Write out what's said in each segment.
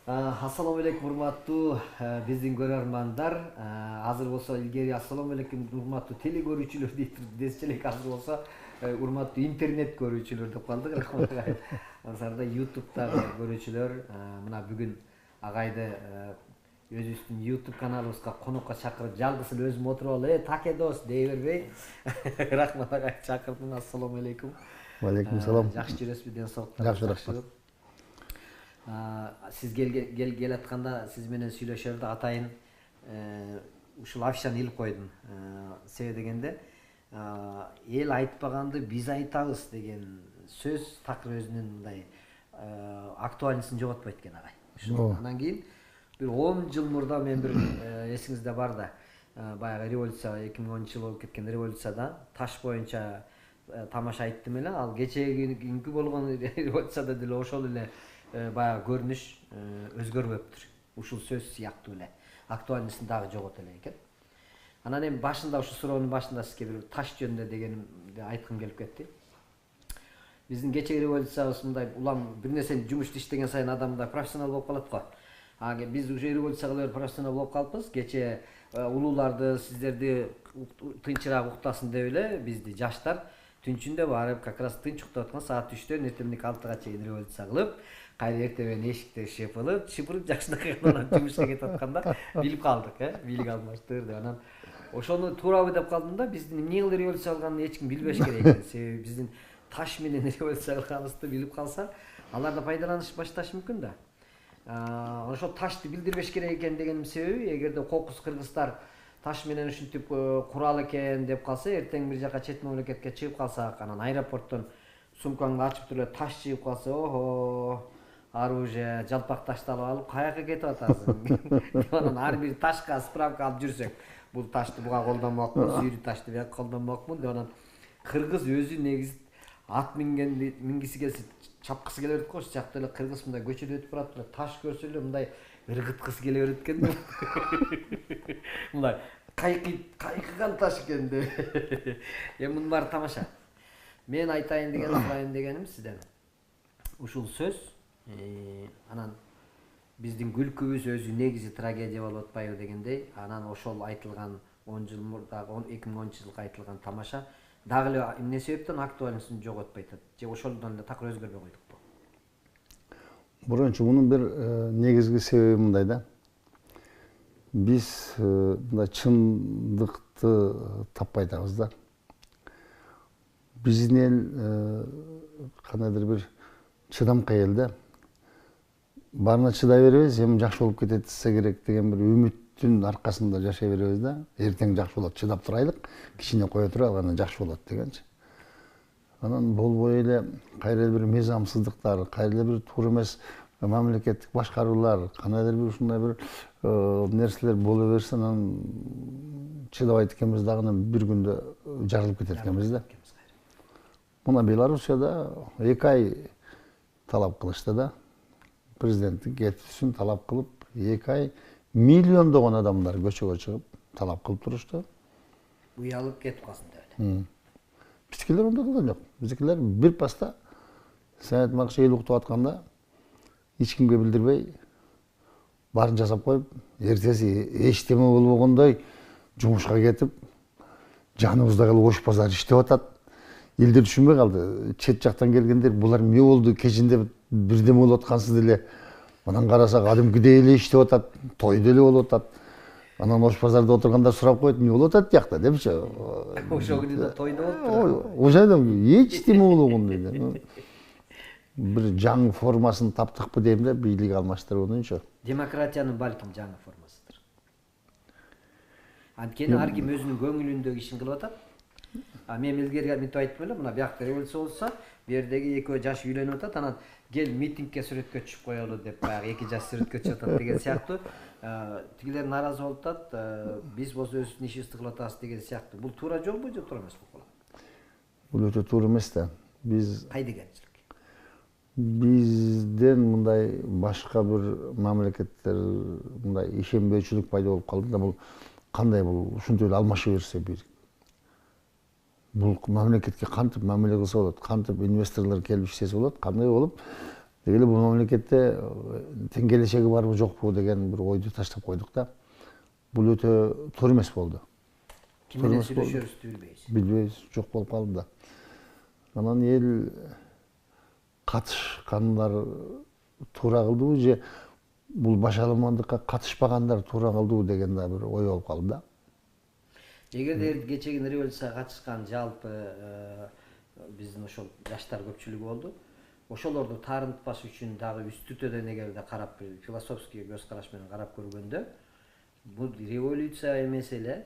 Ассаламу алейкум, урматтуу биздин көрөрмандар. Азыр болсо илгери ассаламу алейкум урматтуу теле көрүүчүлөр десчи элек, азыр болсо урматтуу интернет көрүүчүлөр деп калдык. Рахмат агай. Ансарда YouTube'дагы көрүүчүлөр, мына бүгүн агайды өзүбүздүн YouTube каналыбызга конокко чакырып, жалгыз эле өзүм отуруп алып, таке дос дей бербей. Рахмат агай чакырдым. Ассаламу алейкум. Алейкум салам. Жакшы жүрөсүз, ден соолуктар. Жакшы, рахмат. Сиз келатканда сиз менен сүйлөшөрдө атайын ушул афишаны илип койдум. Себеби дегенде эл айтпаганды биз айтабыз деген сөз такыр өзүнүн мындай актуальнысын жоготпойт экен агай. Андан кийин бир 10 жыл мурда мен бир эсиңизде бар да, баягы революция 2010 жыл болуп кеткен революцияда таш боюнча тамаша айттым эле. Ал кечээкүнкү болгон революцияда деле ошол эле баягы көрүнүш өзгөрбөптүр. Ушул сөз сыяктуу эле актуальнысын дагы жогот эле экен. Анан эми башында ушул суроонун башында сизге бир таш жөнүндө дегенимди айткым келип кетти. Биздин кечээ революциябыз мындай улам бир нерсени жумушту иштеген сайын адам мындай профессионал болуп калат го. Биз уже революция кылып профессионал болуп калыппыз. Кечээ улууларды, сиздерди тынчыраак уктасын деп эле бизди жаштар түнчүндө барып, как раз тынч уктап аткан саат 3-төн эртемник 6-га чейин революция кылып, кайра эртең эшикте шыпырып жакшынакай жумушка кетип атканда билип калдык, бийлик алмаштыр деп. Анан ошону туурабы деп калдым да, биздин эмне кылып революция кылганын эч ким билбеш керек экен. Себеби биздин таш менен революция кылганыбызды билип калса, алар да пайдаланышып башташы мүмкүн да. Ошол ташты билдирбеш керек экен дегеним себеби, эгерде кокус кыргыздар таш менен ушинтип курал экен деп калса, эртең бир жака чет мамлекетке чыгып калсак, анан аэропорттон сумкаңды ачып туруп таш чыгып калса, охо, оружие, жалпак ташталып алып, каяка кетип атасың? Анан ар бир ташка справка алып жүрсөк, бул ташты буга колдонмокмун, сүйрү ташты бияка колдонмокмун деп, анан кыргыз өзү негизи ат мингиси келсе чапкысы келе берет го. Ошол жакта эле кыргыз мындай көчөдө өтүп барат эле, таш көрсө эле мындай ыргыткысы келе берет экен да. Мындай кайкыган таш экен деп. Эми мунун баары тамаша. Мен айтайын деген, сурайын дегеним сизден ушул сөз, анан биздин күлкүбүз өзү негизи трагедия болуп атпайбы дегендей, анан ошол айтылган 10 жыл мурдагы 2010-жылкы айтылган тамаша дагы эле эмне себептен актуальнысын жоготпой атат, же ошолдон эле такыр өзгөрбөй койдукпу? Биринчи мунун бир негизги себеби мындай да. Биз мындай чындыкты таппай атабыз да. Биздин эл кандайдыр бир чыдамкай эл да. Барына чыдай беребиз, эми жакшы болуп кетсе керек деген бир үмүттүн аркасында жашай беребиз да. Эртең жакшы болот, чыдап турайлык, кичине кое турайлык, анан жакшы болот дегенчи. Анан болбой эле кайра бир мыйзамсыздыктар, кайра бир туура эмес мамлекеттик башкаруулар, кандайдыр бир ушундай бир нерселер боло берсе, анан чыдабайт экенбиз дагы бир күндө жарылып кетет экенбиз да. Мына Белоруссияда 2 ай талап кылышты да. Президенттик кетүүсүн талап кылып, 2 ай миллиондогон адамдар көчөгө чыгып талап кылып турушту. Уялып кетип калсын деп эле. Биздикилер ондай кылган жок. Биздикилер бир паста Саят Макш эл уктап атканда эч кимге билдирбей баарын жасап коюп, эртеси эчтеме болбогондой жумушка кетип, жаныбызда калып ош базар иштеп атат. Элдер түшүнбөй калды. Чет жактан келгендер булар эмне болду, кечинде бирдеме болуп аткансыз деле. Анан карасак кадимкидей эле иштеп атат, той деле болуп атат. Анан ош базарда отургандар сурап коет, эмне болуп атат жакта депчи. Ошол күнү да тойда болуптур. Ошайдан эчтеме болгондой да. Бир жаңы формасын таптыкпы дейм да, бийлик алмаштыруунунчу. Демократиянын балким жаңы формасыдыр. Анткени ар ким өзүнүн көңүлүндөгү ишин кылып атат. Мен илгери мынтип айттым эле, мына биякта революция болсо, бердеги экөө жаш үйлөнүп атат, анан кел митингке сүрөткө түшүп коелу деп баягы 2 жаш сүрөткө чыгып атат деген сыяктуу. Тигилер наразы болуп атат, биз болсо өзүбүздүн ишибизди кылып атабыз деген сыяктуу. Бул туура жолбу же туура эмес болуп калат? Бул өтө туура эмес да. Биз кайдыгенчилик. Бизден мындай башка бир мамлекеттер мындай ишенбөөчүлүк пайда болуп калды да, бул кандай бул ушинтип эле алмаша берсе бийлик. Бул мамлекетке кантип мамиле кылса болот, кантип инвесторлор келип иштесе болот, кандай болуп Дегеле бул мамлекетте тең келечеги барбы жокпу деген бир ойду таштап койдук да. Бул өтө туура эмес болду. Ким менен сүйлөшөрүбүздү билбейбиз. Билбейбиз, жок болуп калды да. Анан эл катышкандар туура кылдыбы же бул башаламандыкка катышпагандар туура кылдыбы деген да бир ой болуп калды да. Эгерде кечеги революцияга катышкан жалпы биздин ошол жаштар көпчүлүгү болду. Ошолорду таарынтпаш үчүн дагы үстүртөдөн эгерде карап бир философский көз караш менен карап көргөндө, бул революция эмес эле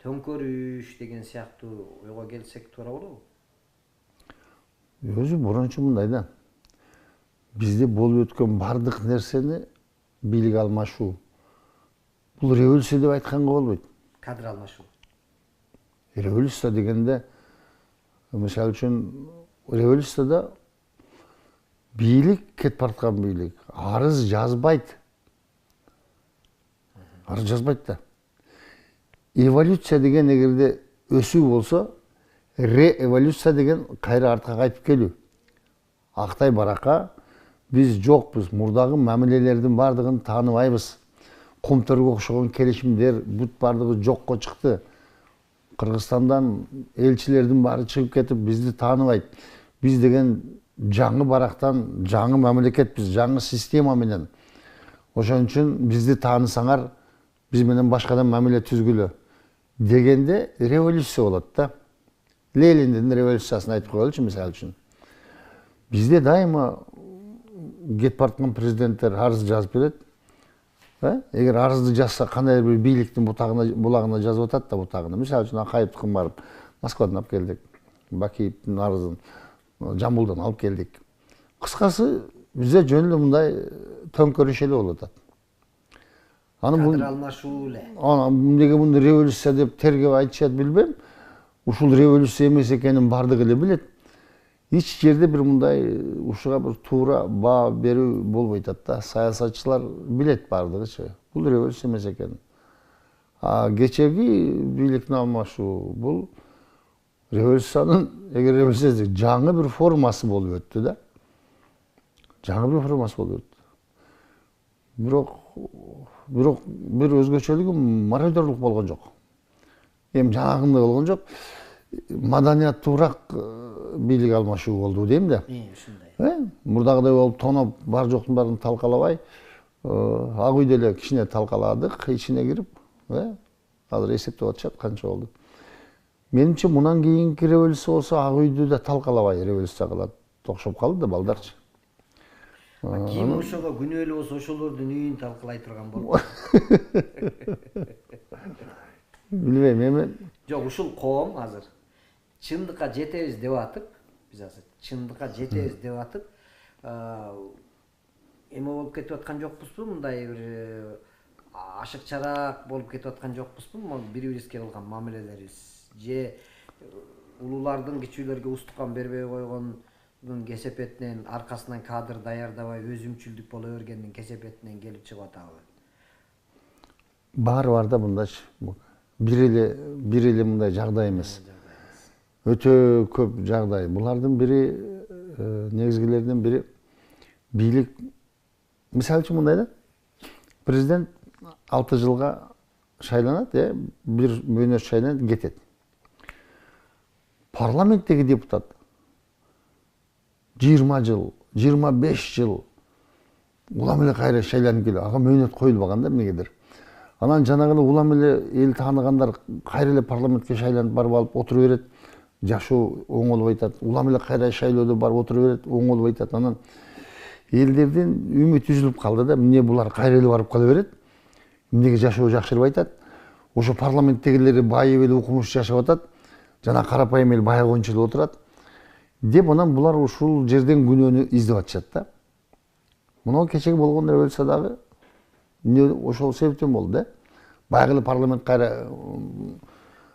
төңкөрүш деген сыяктуу ойго келсек туура болобу? Өзү бурончу мындай да. Бизде болуп өткөн бардык нерсени бийлик алмашуу. Бул революция деп айтканга болбойт. Кадр алмашуу. Революция дегенде, мисалы үчүн, революцияда бийлик кетип бараткан бийлик арыз жазбайт. Арыз жазбайт да. Эволюция деген эгерде өсүү болсо, реэволюция деген кайра артка кайтып келүү. Актай барака биз жокпуз, мурдагы мамилелердин бардыгын тааныбайбыз. Комторго окшогон келишимдер бут бардыгы жокко чыкты. Кыргызстандан элчилердин баары чыгып кетип бизди тааныбайт. Биз деген жаңы барактан жаңы мамлекетпиз, жаңы система менен. Ошон үчүн бизди таанысаңар, биз менен башкадан мамиле түзгүлө дегенде революция болот да. Лениндин революциясын айтып коелучу мисалы үчүн. Бизде дайыма кетип бараткан президенттер арыз жазып берет. Эгер арызды жазса кандай бир бийликтин булагына жазып атат да бутагына. Мисалы үчүн Акаевдикин барып Москвадан алып келдик. Бакиевдин арызын Жамбылдан алып келдик. Кыскасы бизде жөн эле мындай төңкөрүш эле болуп атат. Кадр алмашуу эле. Эмнеге муну революция деп тергеп айтышат билбейм. Ушул революция эмес экенин бардыгы эле билет. Эч жерде бир мындай ушуга бир туура баа берүү болбой атат да. Саясатчылар билет бардыгычы. Бул революция эмес экенин. Кечеги бийликтин алмашуу бул революциянын, эгер революция десек, жаңы бир формасы болуп өттү да. Жаңы бир формасы болуп өттү. Бирок бир өзгөчөлүгү мародерлук болгон жок. Эми жанагындай болгон жок. Маданияттуураак бийлик алмашуу болду дейм да. Ушундай. Мурдагыдай болуп тоноп бар жоктун баарын талкалабай, ак үйдө эле кичине талкаладык, ичине кирип, азыр эсептеп атышат канча болду. Менимче мундан кийинки революция болсо ак үйдү да талкалабай революция кылат. Окшоп калды да балдарчы. Ким ошого күнөөлүү болсо ошолордун үйүн талкалай турган болду. Билбейм, эми Жок, ушул коом азыр чындыкка жетебиз деп атып, биз азыр чындыкка жетебиз деп атып, эме болуп кетип аткан жокпузбу, мындай бир ашыкчараак болуп кетип аткан жокпузбу, бири бирибизге кылган мамилелерибиз же улуулардын кичүүлөргө устукан бербей койгондун кесепетинен, аркасынан кадр даярдабай өзүмчүлдүк боло бергендин кесепетинен келип чыгып атабы? баары бар да мындайчы. Бир эле мындай жагдай эмес. Өтө көп жагдай. Булардын бири негизгилеринин бири бийлик. Мисалы үчүн мындай да. Президент 6 жылга шайланат, бир мөөнөт шайланат, кетет. Парламенттеги депутат 20 жыл, 25 жыл улам эле кайра шайланып келип, ага мөөнөт коюлбаган да эмнегедир. Анан жанагы улам эле эл тааныгандар кайра эле парламентке шайланып барып алып отура берет. Жашоо оңолбой атат. Улам эле кайра шайлоодо барып отура берет, оңолбой атат. Анан элдердин үмүтү үзүлүп калды да. Эмне булар кайра эле барып кала берет? Эмнеге жашоо жакшырбай атат? Ошо парламенттегилери байып эле укмуш жашап атат. Жана карапайым эл баягынча эле отурат. Деп анан булар ушул жерден күнөөнү издеп атышат да. Мына кечеги болгон революциядагы ошол себептен болду да. Баягы эле парламент кайра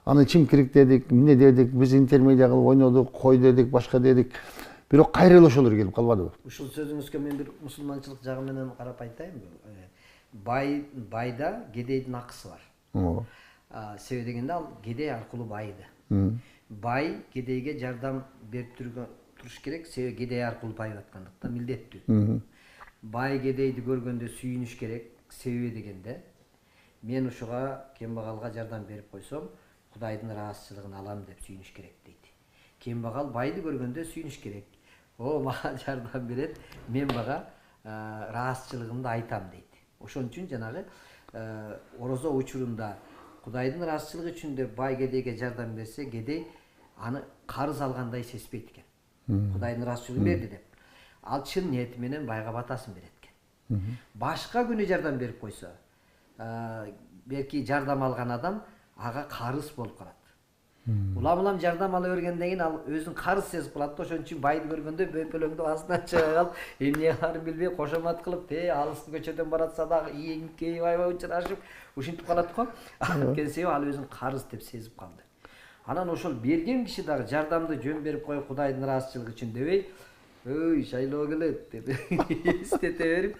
аны чимкирик дедик, эмне дедик, биз интермедиа кылып ойнодук, кой дедик, башка дедик. Бирок кайра эле ошолор келип калбадыбы? Ушул сөзүңүзгө мен бир мусулманчылык жагы менен карап айтайынбы? Байда кедейдин акысы бар. Себеби дегенде ал кедей аркылуу байыды. Бай кедейге жардам берип туруш керек, себеби кедей аркылуу байып аткандыктан милдеттүү. Бай кедейди көргөндө сүйүнүш керек, себеби дегенде мен ушуга кембагалга жардам берип койсом, Кудайдын ыраазычылыгын алам деп сүйүнүш керек дейт. Кембагал байды көргөндө сүйүнүш керек. О, мага жардам берет, мен бага ыраазычылыгымды айтам дейт. Ошон үчүн жанагы орозо учурунда Кудайдын ыраазычылыгы үчүн деп бай кедейге жардам берсе, кедей аны карыз алгандай сезбейт экен. Кудайдын ыраазычылыгын берди деп. Ал чын ниети менен байга батасын берет экен. Башка күнү жардам берип койсо, белки жардам алган адам ага карыз болуп калат. Улам жардам ала бергенден кийин ал өзүн карыз сезип калат да, ошон үчүн байды көргөндө бөпөлөңдүп астынан чыга калып, эмне кыларын билбей кошомат кылып, алыс көчөдөн баратса дагы ийиңкейип аябай учурашып, ушинтип калат го. Анткени себеби ал өзүн карыз деп сезип калды. Анан ошол берген киши дагы жардамды жөн берип коюп, Кудайдын ыраазычылыгы үчүн дебей, ой, шайлоо келет деп эстете берип,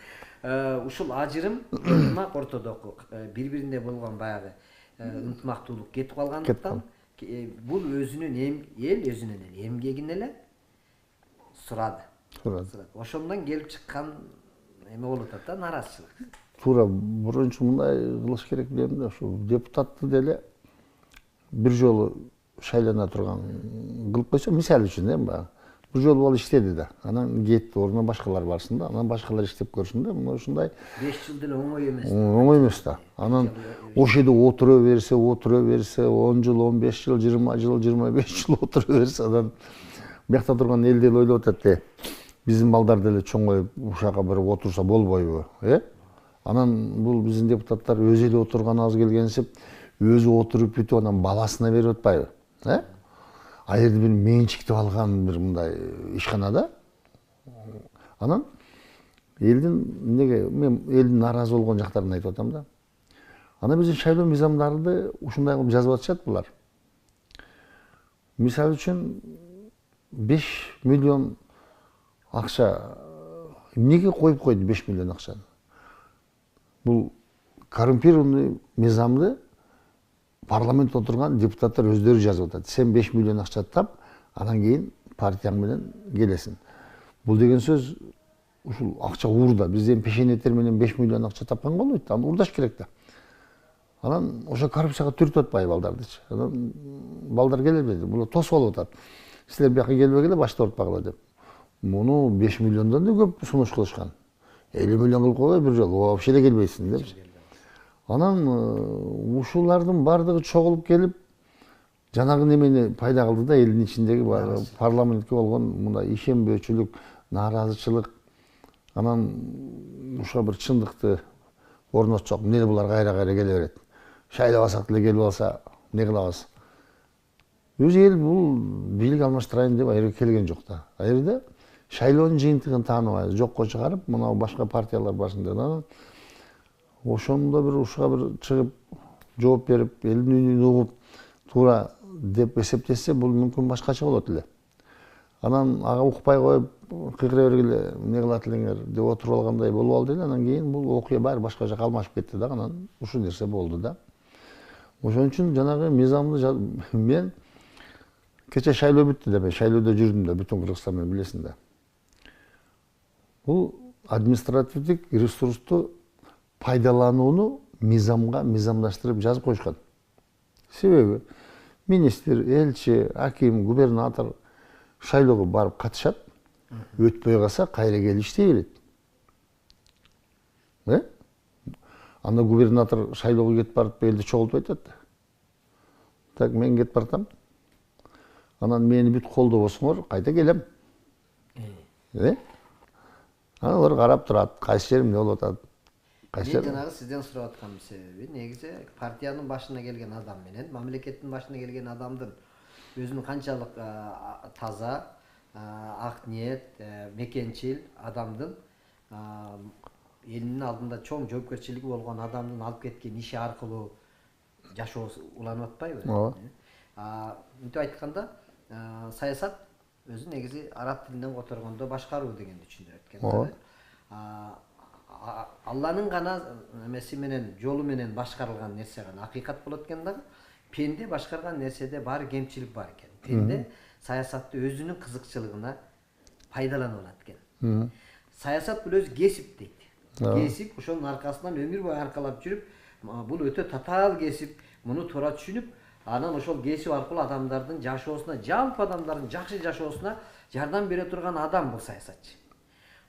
ушул ажырым ынтымак ортодогу бири-бирине болгон баягы ынтымактуулук кетип калгандыктан бул өзүнүн эл өзүнүн эмгегин эле сурады. Ошондон келип чыккан эме болуп атат да, нараазычылык. Туура, биринчи мындай кылыш керек дейм да, ушу депутатты деле бир жолу шайлана турган кылып койсо, мисалы үчүн баягы бир жолу ал иштеди да, анан кетти, ордуна башкалар барсын да, анан башкалар иштеп көрсүн да, мына ушундай 5 жыл деле оңой эмес. Оңой эмес да. Анан ошол жерде отура берсе, 10 жыл, 15 жыл, 20 жыл, 25 жыл отура берсе, анан биякта турган эл деле ойлоп атат, биздин балдар деле чоңоюп ушака бир отурса болбойбу, Анан бул биздин депутаттар өзү эле отурган аз келгенсип, өзү отуруп бүтүп анан баласына берип атпайбы, А жерде бир менчиктеп алган бир мындай ишканада. Анан элдин мен элдин нааразы болгон жактарын айтып атам да. Анан биздин шайлоо мыйзамдарды ушундай кылып жазып атышат булар. Мисалы үчүн 5 миллион акча эмнеге коюп койду 5 миллион акчаны? Бул коррумпированный мыйзамды парламентте отурган депутаттар өздөрү жазып атат. Сен 5 миллион акча тап, анан кийин партияң менен келесиң. Бул деген сөз ушул акча уурда. Бизден пешенеттер менен 5 миллион акча тапкан болбойт да, аны уурдаш керек да. Анан ошо коррупцияга түртүп атпайбы балдардычы. Анан балдар келе берди, булар тосуп алып атат. Силер бияка келбегиле, башта ортпагыла деп. Муну 5 миллиондон да көп сунуш кылышкан. 50 миллион кылып койгой бир жолу, вообще эле келбейсиң деп. Анан ушулардын бардыгы чогулуп келип, жанагы немени пайда кылды да, элдин ичиндеги парламентке болгон мындай ишенбөөчүлүк, нааразычылык. Анан ушуга бир чындыкты орнотсок, эмне булар кайра келе берет. Шайлабасак деле келип алса, эмне кылабыз? Өзү эл бул бийлик алмаштырайын деп аябай келген жок да. А жерде шайлоонун жыйынтыгын тааныбайбыз, жокко чыгарып, мына башка партиялар барсын деп. Анан ошондо бир ушуга бир чыгып жооп берип, элдин үнүн угуп туура деп эсептешсе, бул мүмкүн башкача болот эле. Анан ага укпай коюп, кыйкыра бергиле, эмне кылат элеңер деп отуруп алгандай болуп алды эле. Анан кийин бул окуя баары башка жака алмашып кетти да, анан ушул нерсе болду да. Ошон үчүн жанагы мыйзамды мен кече шайлоо бүттү да, мен шайлоодо жүрдүм да, бүтүн Кыргызстан менен билесиң да. Бул административдик ресурсту пайдаланууну мыйзамдаштырып жазып коюшкан. Себеби министр, элчи, аким, губернатор шайлоого барып катышат, өтпөй калса кайра келип иштей берет. Анда губернатор шайлоого кетип барып элди чогултуп айтат. Так, мен кетип бартам. Анан мени бүт колдобосуңор, кайта келем. Анан алар карап турат, кайсы жерим эмне болуп атат. Мен жанагы сизден сурап аткан себеби, негизи партиянын башына келген адам менен, мамлекеттин башына келген адамдын өзүнүн канчалык таза, ак ниет, мекенчил адамдын элинин алдында чоң жоопкерчилиги болгон адамдын алып кеткен иши аркылуу жашоосу уланып атпайбы? Мынтип айтканда, саясат өзү негизи араб тилинен которгондо башкаруу дегенди түшүндүрөт экен. Алланын гана эмеси менен, жолу менен башкарылган нерсе гана акыйкат болот экен дагы, пенде башкарган нерседе баары кемчилик бар экен. Пенде саясатты өзүнүн кызыкчылыгына пайдаланып алат экен. Саясат бул өзү кесип дейт. Кесип, ошонун аркасынан өмүр бою аркалап жүрүп, бул өтө татаал кесип, муну туура түшүнүп, анан ошол кесип аркылуу адамдардын жашоосуна, жалпы адамдардын жакшы жашоосуна жардам бере турган адам бул саясатчы.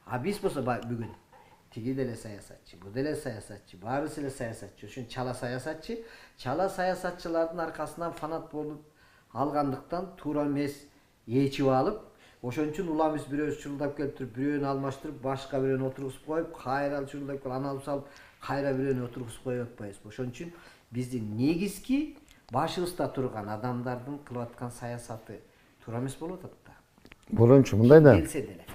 А биз болсо бүгүн тиги деле саясатчы, бу деле саясатчы, баарысы эле саясатчы, ошон чала саясатчылардын аркасынан фанат болуп алгандыктан туура эмес ээчип алып, ошон үчүн уламыз бирөөсү чурулдап келип туруп, бирөөнү алмаштырып, башка бирөөнү отургузуп коюп, кайра чурулдап келип, аны алып салып, кайра бирөөнү отургузуп коюп атпайбызбы. Ошон үчүн биздин негизги башыбызда турган адамдардын кылып аткан саясаты туура эмес болуп атат да. Борончу мындай да. Келсе деле.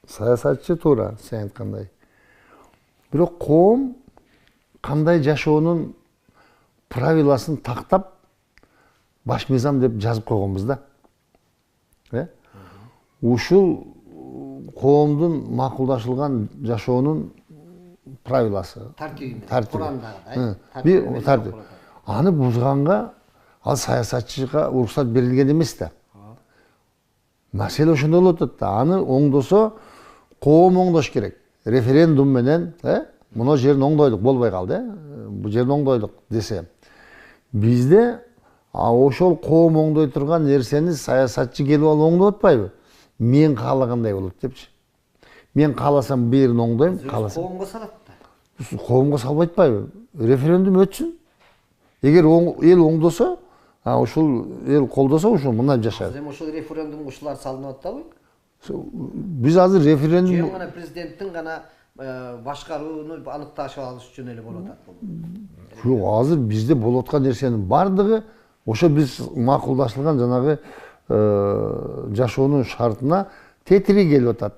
Саясатчы туура, сен айткандай. Бирок коом кандай жашоонун правиласын тактап, баш мыйзам деп жазып койгонбуз да. Ушул коомдун макулдашылган жашоонун правиласы, тартиби, тартиби. Аны бузганга ал саясатчыга уруксат берилген эмес да. Маселе ошондо болуп атат да. Аны оңдосо коом оңдош керек. Референдум менен, мына жерин оңдойлук, болбой калды, бул жерин оңдойлук десе. Бизде ошол коом оңдой турган нерсени саясатчы келип алып оңдоп атпайбы? Мен каалагандай болот депчи. Мен кааласам бу жерин оңдойм, кааласам. Коомго салат да. Коомго салбай атпайбы? Референдум өтсүн. Эгер эл оңдосо, ушул эл колдосо, ушул мындай жашайт. Эми ошол референдумга ушулар салынып атабы? Биз азыр референдум Жөн гана президенттин гана башкарууну аныкташып алыш үчүн эле болуп атат бул. Жок, азыр бизде болуп аткан нерсенин бардыгы ошо биз макулдашылган жанагы жашоонун шартына тетири келип атат.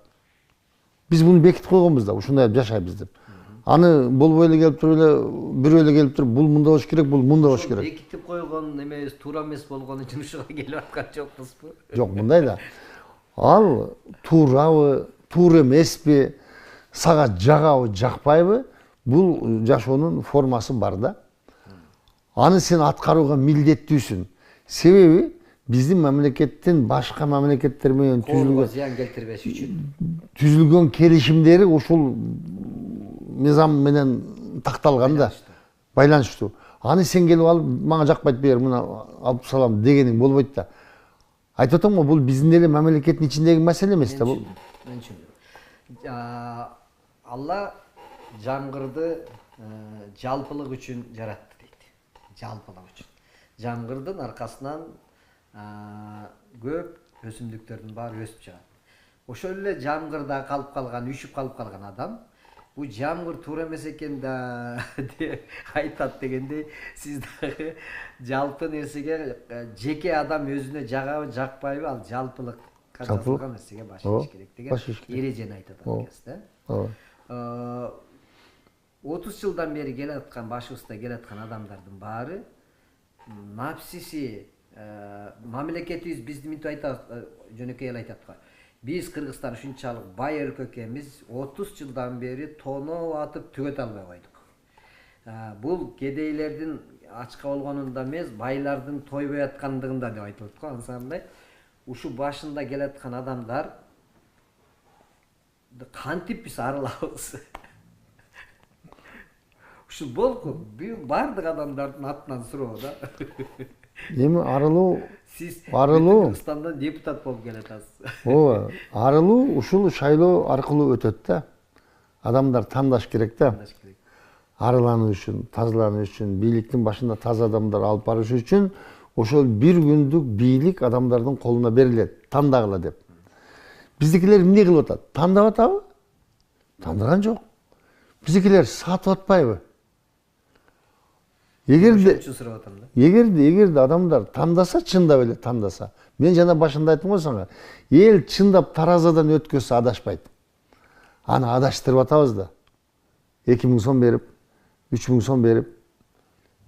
Биз муну бекитип койгонбуз да, ушундай жашайбыз деп. Аны болбой эле келип туруп эле, бирөө эле келип туруп, бул мындай болуш керек, бул мындай болуш керек. Бекитип койгон эмес, туура эмес болгон үчүн ушуга келип аткан жокпузбу? Жок, мындай да. Ал туурабы, туура эмеспи, сага жагабы, жакпайбы, бул жашоонун формасы бар да. Аны сен аткарууга милдеттүүсүң. Себеби биздин мамлекеттин башка мамлекеттер менен зыян келтирбеш үчүн түзүлгөн келишимдери ушул мыйзам менен такталган да, байланыштуу. Аны сен келип алып, мага жакпайт бер, мына алып салам дегениң болбойт да. Айтып атам го, бул биздин эле мамлекеттин ичиндеги маселе эмес да бул. Мен түшүндүм. Алла жамгырды жалпылык үчүн жаратты дейт. Жалпылык үчүн. Жамгырдын аркасынан көп өсүмдүктөрдүн баары өсүп чыгат. Ошол эле жамгырда калып калган, үшүп калып калган адам бул жамгыр туура эмес экен да деп айтат дегендей, сиз дагы жалпы нерсеге жеке адам өзүнө жагабы, жакпайбы, ал жалпылыкка жазылган нерсеге баш ийиш керек деген эрежени айтат экенсиз да. 30 жылдан бери келе аткан, башыбызда келе аткан адамдардын баары напсиси, мамлекетибиз бизди мынтип айтат, жөнөкөй эле айтат го. Биз Кыргызстан ушунчалык бай өлкө экенбиз, 30 жылдан бери тоноп атып түгөт албай койдук. Бул кедейлердин ачка болгонунда эмес, байлардын тойбой аткандыгында деп айтылат го. Ансандай ушу башында келе аткан адамдар кантип биз арылабыз? Ушул болку бардык адамдардын атынан суроо да. Эми арылуу, сиз Кыргызстандан депутат болуп келатасыз. Ооба, арылуу ушул шайлоо аркылуу өтөт да. Адамдар тандаш керек да. Арылануу үчүн, тазалануу үчүн, бийликтин башында таза адамдар алып барыш үчүн ошол бир күндүк бийлик адамдардын колуна берилет, тандагыла деп. Биздикилер эмне кылып атат? Тандап атабы? Тандаган жок. Биздикилер сатып атпайбы? Эгерде адамдар тандаса, чындап эле тандаса. Мен жана башында айттым го сага, эл чындап таразадан өткөзсө адашпайт. Аны адаштырып атабыз да. 2000 сом берип, 3000 сом берип,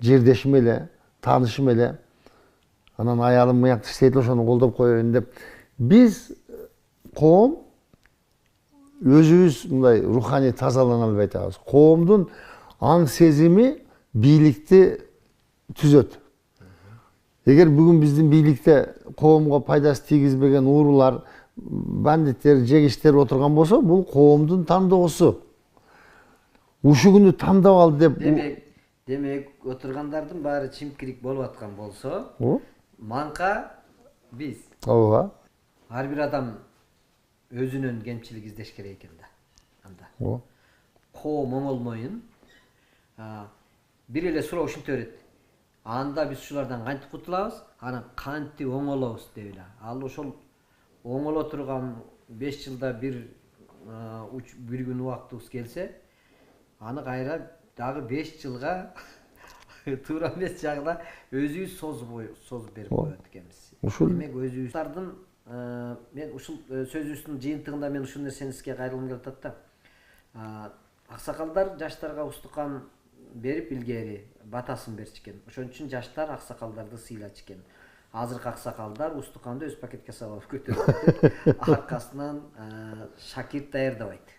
жердешим эле, таанышым эле, анан аялым мыякты иштейт, ошону колдоп коеюн деп. Биз коом өзүбүз мындай руханий тазалана албай атабыз. Коомдун аң сезими бийликти түзөт. Эгер бүгүн биздин бийликте коомго пайдасы тийгизбеген уурулар, бандиттер, жегиштер отурган болсо, бул коомдун тандоосу. Ушу күнү тандап алды деп. Демек, отургандардын баары чимкирик болуп аткан болсо, манка биз. Ооба. Ар бир адам өзүнүн кемчилик издеш керек экен да. Анда. Коом оңолмоюн. Бир эле суроо ушинте берет. Анда биз ушулардан кантип кутулабыз? Анан кантип оңолобуз деп эле. Ал ошол оңоло турган 5 жылда бир күн убактыбыз келсе, аны кайра дагы 5 жылга туура эмес жагына өзүбүз созуп берип коет экенбиз. Демек өзүбүздөрдүн мен ушул сөзүбүздүн жыйынтыгында мен ушул нерсени сизге кайрылгым келип атат да. Аксакалдар жаштарга устукан берип илгери батасын берчү экен. Ошон үчүн жаштар аксакалдарды сыйлачу экен. Азыркы аксакалдар устуканды өз пакетке салып көтөрүп аркасынан шакирт даярдабайт.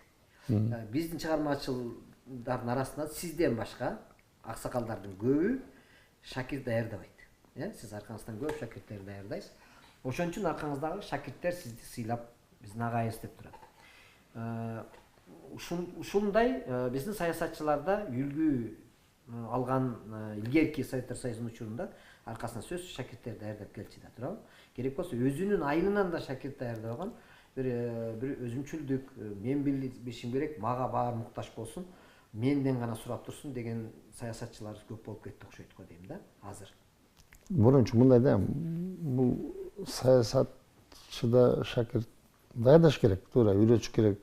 Биздин чыгармачылдардын арасында сизден башка аксакалдардын көбү шакирт даярдабайт. Сиз аркаңыздан көп шакирттер даярдайсыз. Ошон үчүн аркаңыздагы шакирттер сизди сыйлап биздин агайыбыз деп турат. Ушундай биздин саясатчыларда үлгү алган илгерки Советтер Союзунун учурунда аркасынан сөз шакирттер даярдап келчү да туурабы. Керек болсо өзүнүн айылынан да шакирт даярдабаган бир өзүмчүлдүк мен билишим керек, мага баары муктаж болсун, менден гана сурап турсун деген саясатчылар көп болуп кетти окшойт го дейм да азыр. Мурунчу мындай да, бул саясатчыда шакирт даярдаш керек, туура үйрөтүш керек.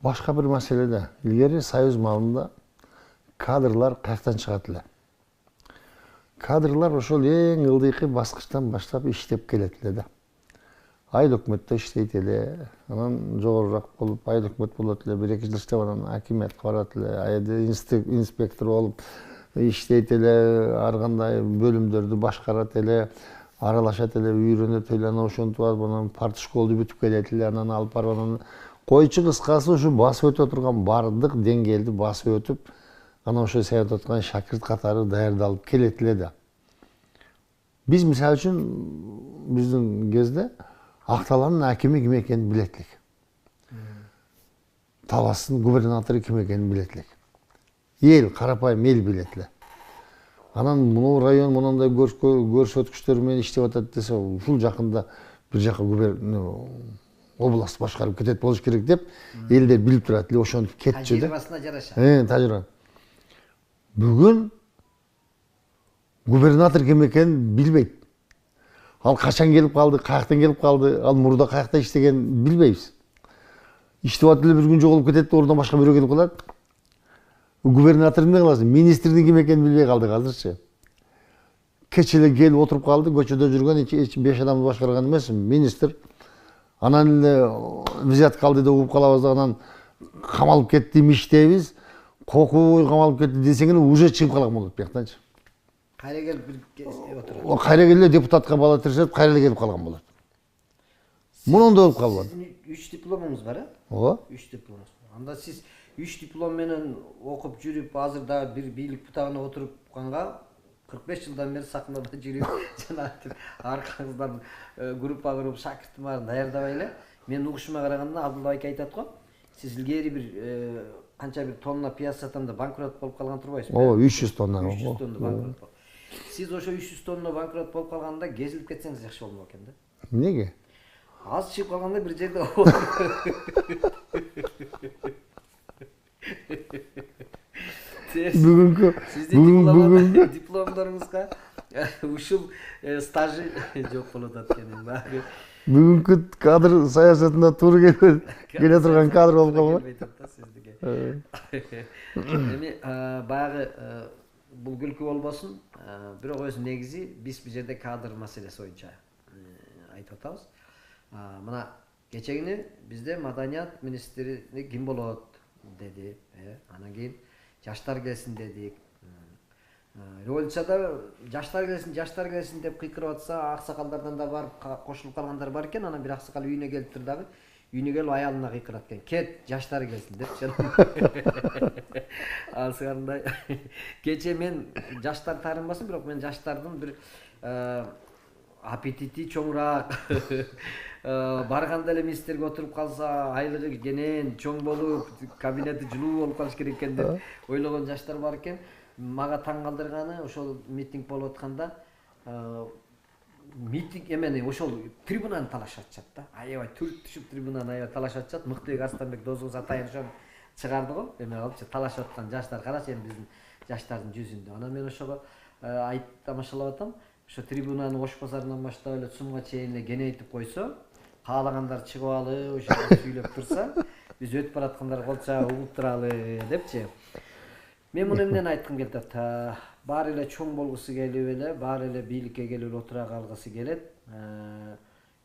Башка бир маселеде, илгери Союз маалында кадрлар каяктан чыгат эле? Кадрлар ошол эң ылдыйкы баскычтан баштап иштеп келет эле да. Айыл өкмөттө иштейт эле, анан жогорураак болуп айыл өкмөт болот эле, 1-2 жыл иштеп анан акимиятка барат эле, айылда инспектор болуп иштейт эле, ар кандай бөлүмдөрдү башкарат эле, аралашат эле, үйрөнөт эле, анан ошентип алып анан партшколду бүтүп келет эле, анан алып барып анан койчу кыскасы ушу басып өтө турган бардык деңгээлди басып өтүп, анан ошо саят аткан шакирт катары даярдалып келет эле да. Биз мисалы үчүн биздин кезде Акталандын акими ким экенин билет элек. Таластын губернатору ким экенин билет элек. Эл, карапайым эл билет эле. Анан муну район мындай көрсөткүчтөр менен иштеп атат десе, ушул жакында бир жака область башкарып кетет болуш керек деп элдер билип турат эле, ошентип кетчү да. Тажрыйбасына жараша. Тажрыйба. Бүгүн губернатор ким экенин билбейт. Ал качан келип калды, каяктан келип калды, ал мурда каякта иштегенин билбейбиз. Иштеп атып эле бир күн жоголуп кетет да, ордон башка бирөө келип калат. Губернатор эмне кыласың? Министрдин ким экенин билбей калдык азырчы. Кеч эле келип отуруп калды, көчөдө жүргөн 5 адамды башкарган эмес, министр. Анан эле взятка алды деп угуп калабыз да, анан камалып кетти, иштейбиз. Кокуй камалып кетти десең эле уже чыгып калган болот бияктанчы. Кайра келип бир отурат. Кайра келип депутатка бала тиришет, кайра келип калган болот. Мунун да болуп калбады. Сиздин 3 дипломуңуз бар, Ооба. 3 дипломуңуз. Анда сиз 3 диплом менен окуп жүрүп, азыр да бир бийлик бутагына отурупканга 45 жылдан бери сахнада жүрүп, жанагы аркаңыздан группа куруп шакирттин баарын даярдабай эле. Мен угушума караганда Абдулла байке айтат го. Сиз илгери бир канча бир тонна пияз сатамда банкрот болуп калган турбайсызбы? Ооба, 300 тонна. 300 тонна банкрот болуп. Сиз ошо 300 тонна банкрот болуп калганда кезилип кетсеңиз жакшы болмок экен да. Эмнеге? Аз чыгып калганда бир жерде бүгүнкү дипломдоруңузга ушул стажы жок болуп атат экен баары. Бүгүнкү кадр саясатына туура келе турган кадр болуп калган. Эми баягы бул күлкү болбосун, бирок өзү негизи биз бул жерде кадр маселеси боюнча айтып атабыз. Мына кечегини бизде маданият министри ким болот деди, анан кийин жаштар келсин дедик. Революцияда жаштар келсин деп кыйкырып атса, аксакалдардан да барып кошулуп калгандар бар экен. Анан бир аксакал үйүнө келип тур дагы, үйүнө келип аялына кыйкырат экен. Кет, жаштар келсин депчи. Алсыгандай. Кече мен жаштар таарынбасын, бирок мен жаштардын бир аппетити чоңураак барганда эле министрге отуруп калса айлыгы кенен чоң болуп кабинети жылуу болуп калыш керек экен деп ойлогон жаштар бар экен. Мага таң калтырганы ошол митинг болуп атканда митинг эмени ошол трибунаны талашып атышат да. Аябай түрт түшүп трибунаны аябай талашып атышат. Мыктыбек Арстанбек Дозгуз Атайын ошону чыгарды го. Эме кылыпчы талашып аткан жаштар карачы эми биздин жаштардын жүзүндө. Анан мен ошого тамашалап атам. Ошо трибунаны Ош базарынан баштап эле Цумга чейин эле кеңейтип койсо, каалагандар чыгып алып, ошо сүйлөп турса, биз өтүп бараткандар кол чаап угуп туралы депчи. Мен муну эмнени айткым келип атат? Баары эле чоң болгусу келип эле, баары эле бийликке келип эле отура калгысы келет.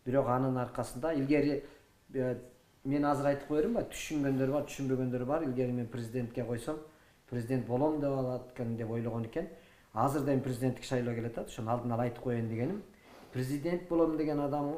Бирок анын аркасында илгери мен азыр айтып коермун ба, түшүнгөндөр бар, түшүнбөгөндөр бар. Илгери мен президентке койсом, президент болом деп алат экен деп ойлогон экен. Азыр да президенттик шайлоо келе атат. Ошону алдын ала айтып коеюн дегеним. Президент болом деген адам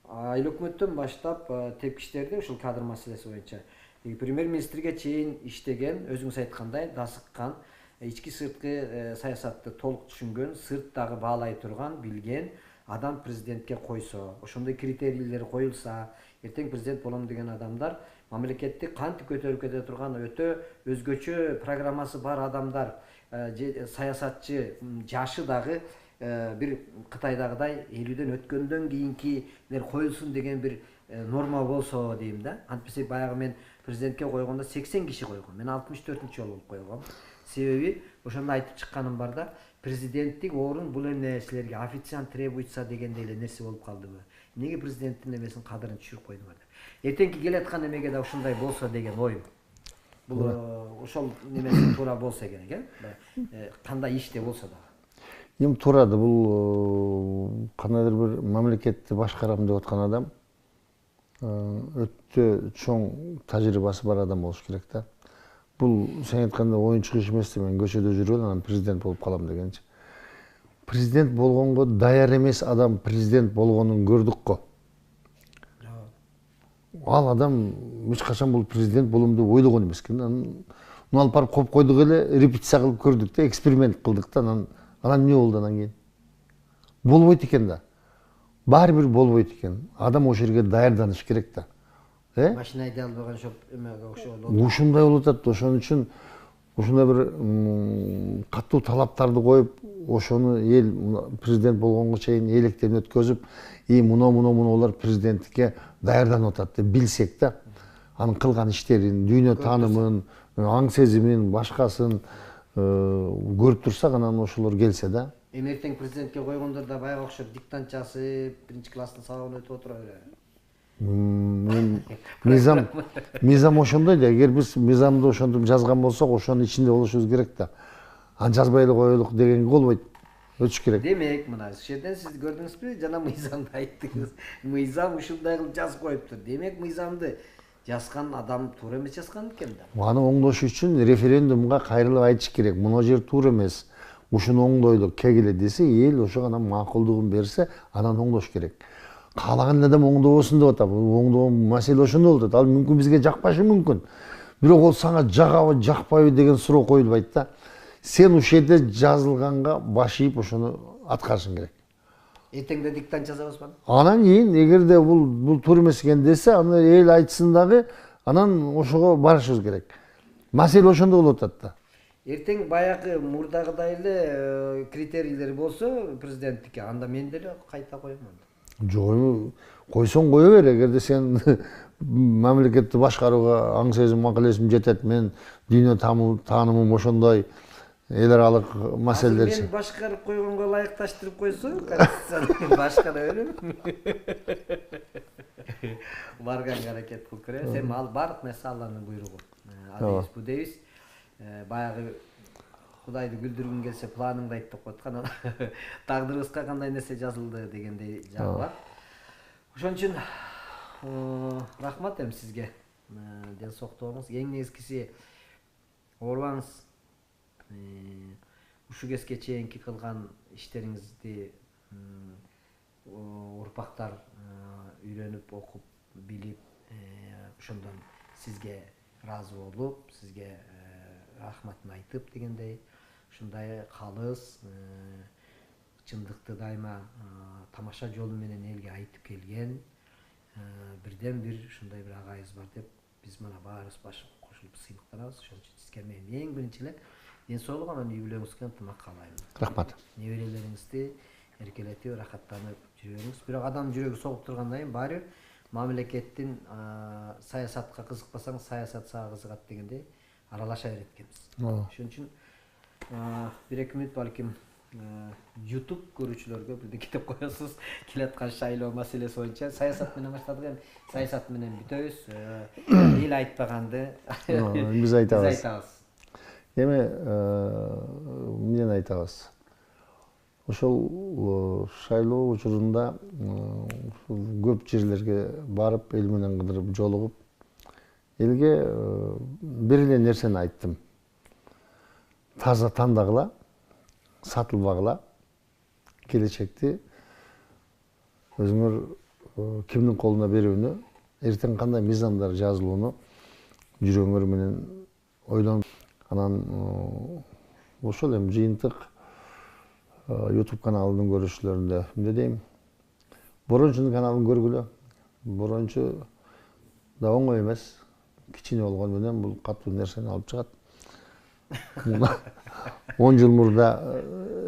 айыл өкмөттөн баштап тепкичтерди ушул кадр маселеси боюнча премьер-министрге чейин иштеген, өзүңүз айткандай, дасыккан, ички сырткы саясатты толук түшүнгөн, сырттагы баалай турган, билген адам президентке койсо, ошондой критерийлер коюлса, эртең президент болом деген адамдар мамлекетти кантип көтөрүп кете турган өтө өзгөчө программасы бар адамдар, саясатчы, жашы дагы бир Кытайдагыдай 50ден өткөндөн кийинкилер коюлсун деген бир норма болсо дейм да. Антпесе баягы мен президентке койгондо 80 киши койгон. Мен 64-жолу болуп койгом. Себеби ошондо айтып чыкканым бар да, президенттик орун бул эмне силерге официант требуется дегендей эле нерсе болуп калдыбы? Эмнеге президенттин эмесин кадырын түшүрүп койдуңар деп. Эртеңки келаткан эмеге да ушундай болсо деген оюм. Бул ошол немеси туура болсо керек, кандай иште болсо да. Эми турады, бул кандайдыр бир мамлекетти башкарам деп аткан адам өтө чоң тажрыйбасы бар адам болуш керек да. Бул сен айткандай оюнчук иш эмес да, мен көчөдө жүрүп анан президент болуп калам дегенчи. Президент болгонго даяр эмес адам президент болгонун көрдүк го. Ал адам эч качан бул президент болом деп ойлогон эмес экен. Муну алып барып коюп койдук эле, репетиция кылып көрдүк да, эксперимент кылдык да, анан эмне болду анан кийин? Болбойт экен да. Баары бир болбойт экен. Адам ошол жерге даярданыш керек да. Машина айдай албаган шоп эмеге окшогон. Ушундай болуп атат. Ошон үчүн ушундай бир катуу талаптарды коюп, ошону эл президент болгонго чейин электен өткөзүп, муну президенттикке даярданып атат деп билсек да, анын кылган иштерин, дүйнө таанымын, аң сезимин, башкасын көрүп турсак, анан ошолор келсе да. Эми эртең президентке койгондор да баягы окшоп диктант жазып, биринчи класстын сабагын өтүп отура берет. Мыйзам ошондой да, эгер биз мыйзамды ошентип жазган болсок, ошонун ичинде болушубуз керек да. Аны жазбай эле коелук дегенге болбойт. Өтүш керек. Демек, мына ушул жерден сиз көрдүңүзбү, жана мыйзамды айттыңыз. Мыйзам ушундай кылып жазып коюптур. Демек, мыйзамды жазган адам туура эмес жазган экен да. Аны оңдош үчүн референдумга кайрылып айтыш керек. Мына жер туура эмес. Ушуну оңдойлук кегиле десе, эл ошого анан макулдугун берсе, анан оңдош керек. Каалаган адам оңдобосун деп атат. Оңдогон маселе ошондо болот. Ал мүмкүн бизге жакпашы мүмкүн. Бирок ол сага жагабы, жакпайбы деген суроо коюлбайт да. Сен ушул жерде жазылганга баш ийип ошону аткарышың керек. Эртеңде диктант жазабызбы? Анан кийин эгерде бул туура эмес экен десе, аны эл айтсын дагы, анан ошого барышыбыз керек. Маселе ошондо болуп атат да. Эртең баягы мурдагыдай эле критерийлер болсо президенттикке, анда мен деле кайта коем анда. Жок, койсоң кое бер, эгерде сен мамлекетти башкарууга аң сезим, акыл эсим жетет, мен дүйнө таанымым ошондой эл аралык маселелер. Мен башкарып койгонго ылайыкташтырып койсо, конституцияны башкара берем. Барганга аракет кылып көрөбүз. Эми ал бардык нерсе Алланын буйругу. Адебиз бу дейбиз. Баягы Кудайды күлдүргүң келсе планыңды айт деп кояткан. Тагдырыбызга кандай нерсе жазылды дегендей жагы бар. Ошон үчүн рахмат эми сизге. Ден соктугуңуз. Эң негизгиси оорубаңыз. Ушул кезге чейинки кылган иштериңизди урпактар үйрөнүп, окуп, билип, ошондон сизге ыраазы болуп, сизге рахматын айтып дегендей, ушундай калыс, чындыкты дайыма тамаша жолу менен элге айтып келген бирден бир ушундай бир агайыбыз бар деп биз мына баарыбыз баш кошулуп сыйлыктанабыз. Ошон үчүн сизге мен эң биринчи эле ден соолук анан үй бүлөңүзгө ынтымак каалайм. Рахмат. Неберелериңизди эркелетип, рахаттанып жүрүңүз. Бирок адам жүрөгү согуп тургандан кийин баары бир мамлекеттин саясатка кызыкпасаң, саясат сага кызыгат дегендей аралаша берет экенбиз. Ошон үчүн бир-эки мүнөт балким YouTube көрүүчүлөргө бирдеке деп коесуз. Келаткан шайлоо маселеси боюнча саясат менен баштадык, эми саясат менен бүтөбүз. Эл айтпаганды биз айтабыз. Эми эмнени айтабыз? Ошол шайлоо учурунда көп жерлерге барып, эл менен кыдырып, жолугуп, элге бир эле нерсени айттым. Таза тандагыла, сатылбагыла, келечекти өзүңөр кимдин колуна берүүнү, эртең кандай мыйзамдар жазылууну жүрөгүңөр менен ойлонуп, анан ошол эми жыйынтык YouTube каналынын көрүүчүлөрүндө эмне дейм? Борончунун каналын көргүлө. Борончу да оңой эмес. Кичине болгону менен бул катуу нерсени алып чыгат. 10 жыл мурда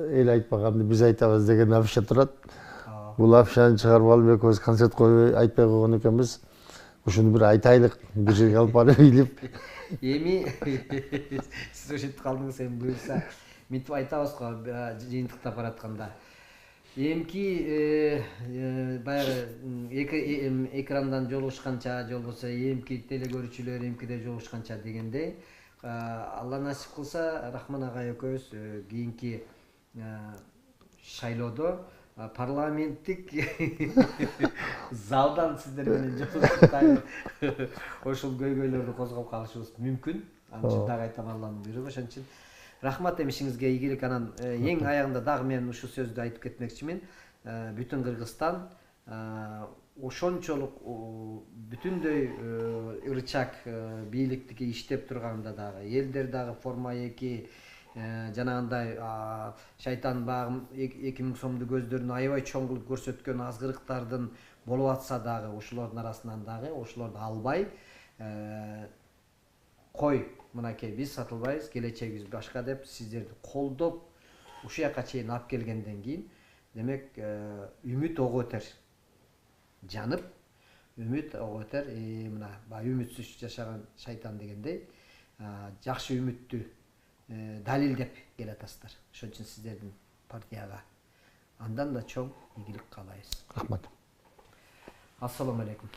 эл айтпаганды биз айтабыз деген афиша турат. Бул афишаны чыгарып алып экөөбүз концерт коюп айтпай койгон экенбиз. Ушуну бир айтайлык, бир жерге алып барып илип. Эми сиз ошентип калдыңыз, эми буюрса мынтип айтабыз го жыйынтыктап баратканда. Эмки баягы экрандан жолугушканча, же болбосо эмки теле көрүүчүлөр эмкиде жолугушканча дегендей, Алла насип кылса, Рахман агай экөөбүз кийинки шайлоодо парламенттик залдан сиздер менен жолугушуп ошол көйгөйлөрдү козгоп калышыбыз мүмкүн. Аны дагы айтам, Алланын буйругу. Ошон үчүн рахмат, эми ишиңизге ийгилик. Анан эң аягында дагы мен ушул сөздү айтып кетмекчимин. Бүтүн Кыргызстан ошончолук бүтүндөй ырчак бийликтики иштеп турганда дагы, элдер дагы форма 2 жанагындай шайтан багым 2000 сомду көздөрүн аябай чоң кылып көрсөткөн азгырыктардын болуп атса дагы, ошолордун арасынан дагы ошолорду албай, кой мынакей биз сатылбайбыз, келечегибиз башка деп сиздерди колдоп ушул жака чейин алып келгенден кийин, демек үмүт ого өтөр. Жанып, үмүт ого өтөр. Мына үмүтсүз жашаган шайтан дегендей, жакшы үмүттү далилдеп келатасыздар. Ошон үчүн сиздердин партияга андан да чоң ийгилик каалайбыз. Рахмат. Ассаламу алейкум.